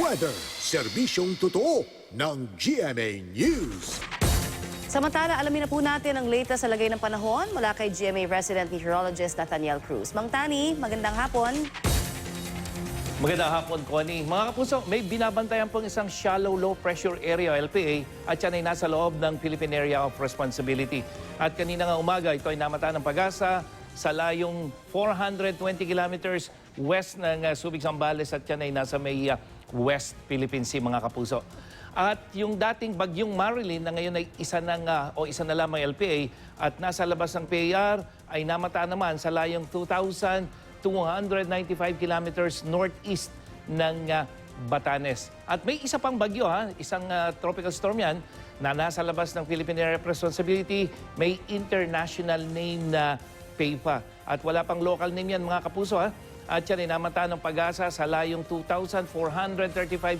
Weather, serbisyong totoo ng GMA News. Samantala, alamin na po natin ang latest sa lagay ng panahon mula kay GMA resident meteorologist Nathaniel Cruz. Mang Tani, magandang hapon. Magandang hapon, Connie. Mga kapuso, may binabantayan pong isang shallow low pressure area o LPA at yan ay nasa loob ng Philippine Area of Responsibility. At kanina nga umaga, ito ay namata ng Pag-asa sa layong 420 kilometers west ng Subic, Zambales at yan ay nasa may West Philippine Sea, mga kapuso. At yung dating bagyong Marilyn na ngayon ay isa na lamang LPA at nasa labas ng PAR ay namata naman sa layong 2,295 kilometers northeast ng Batanes. At may isa pang bagyo, isang tropical storm yan na nasa labas ng Philippine Area of Responsibility. May international name na PEPA. At wala pang local name yan, mga kapuso. At yan ay namata ng Pag-asa sa layong 2,435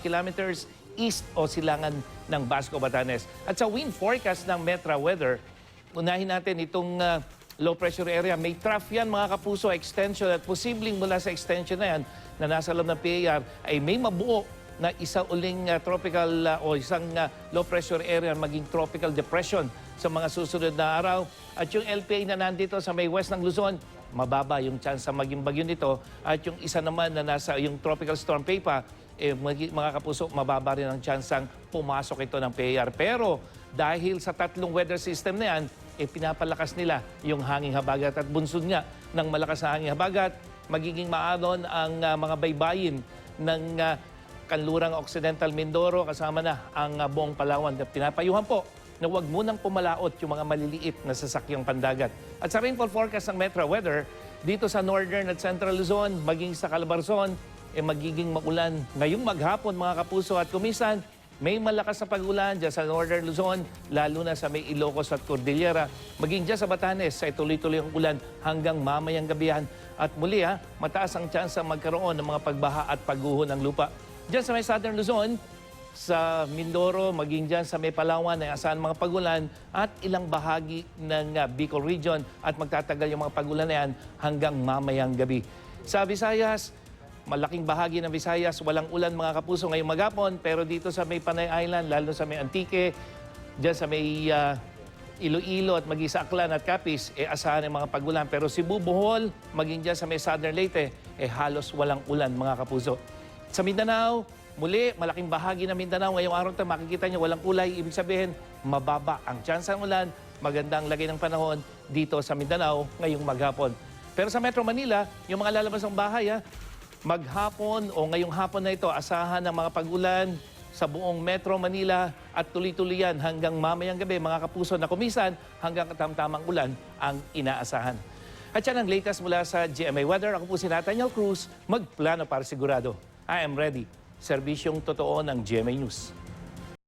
kilometers east o silangan ng Basco, Batanes. At sa wind forecast ng Metra Weather, unahin natin itong low pressure area. May trough yan, mga kapuso, extension, at posibleng mula sa extension na yan na nasa loob ng PAR ay may mabuo na isa uling tropical o isang low pressure area maging tropical depression sa mga susunod na araw. At yung LPA na nandito sa may west ng Luzon, mababa yung chance sa maging bagyo nito. At yung isa naman na nasa yung tropical storm PEPA, mga kapuso, mababa rin ang tsansang pumasok ito ng PAR. Pero dahil sa tatlong weather system na yan, pinapalakas nila yung hanging habagat at bunsod nga ng malakas na hanging habagat, magiging maadon ang mga baybayin ng kanlurang Occidental Mindoro kasama na ang buong Palawan. Pinapayuhan po na huwag munang pumalaot yung mga maliliit na sasakyang pandagat. At sa rainfall forecast ng Metro Weather, dito sa Northern at Central Luzon, maging sa Calabarzon, magiging maulan ngayong maghapon, mga kapuso, at kumisan may malakas na pag-ulan dyan sa Northern Luzon, lalo na sa may Ilocos at Cordillera. Maging dyan sa Batanes, ay tuloy-tuloy ang ulan hanggang mamayang gabihan. At muli, mataas ang tsansa magkaroon ng mga pagbaha at pagguho ng lupa. Dyan sa may Southern Luzon, sa Mindoro, maging dyan sa may Palawan, ay asahan mga pagulan at ilang bahagi ng Bicol Region at magtatagal yung mga pagulan na yan hanggang mamayang gabi. Sa Visayas, malaking bahagi ng Visayas, walang ulan, mga kapuso, ngayong maghapon, pero dito sa may Panay Island, lalo sa may Antique, dyan sa may Iloilo at maging sa Aklan at Capiz, asahan ng mga pagulan. Pero Cebu, Bohol, maging dyan sa may Southern Leyte, halos walang ulan, mga kapuso. Sa Mindanao, muli, malaking bahagi ng Mindanao. Ngayong araw ito, makikita niyo walang kulay. Ibig sabihin, mababa ang tsansa ng ulan. Magandang lagay ng panahon dito sa Mindanao ngayong maghapon. Pero sa Metro Manila, yung mga lalabas ng bahay, maghapon o ngayong hapon na ito, asahan ng mga pag-ulan sa buong Metro Manila at tuloy-tuloy yan hanggang mamayang gabi, mga kapuso, na kumisan hanggang katamtamang ulan ang inaasahan. At yan ang latest mula sa GMA Weather. Ako po si Nathaniel Cruz, magplano para sigurado. I am ready. Serbisyong totoo ng GMA News.